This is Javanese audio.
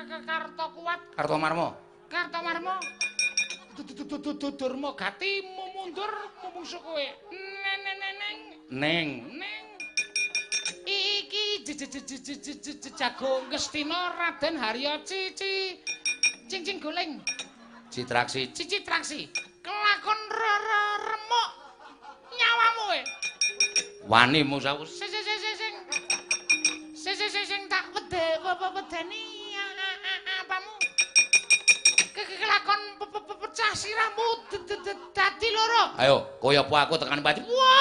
Karto kuat. Kartomarma. Kartomarma. Durma gati mundur mungsu kowe. Neng. Iki jago Gestina Raden Harya Cing Guling. Citraksi. Citraksi. Kelakon remuk nyawamu kowe. Wanimu saus. Sing tak wedeni apamu. Kelakon pecah sirahmu dadi loro. Ayo, koyo apa aku tekan pati. Wah,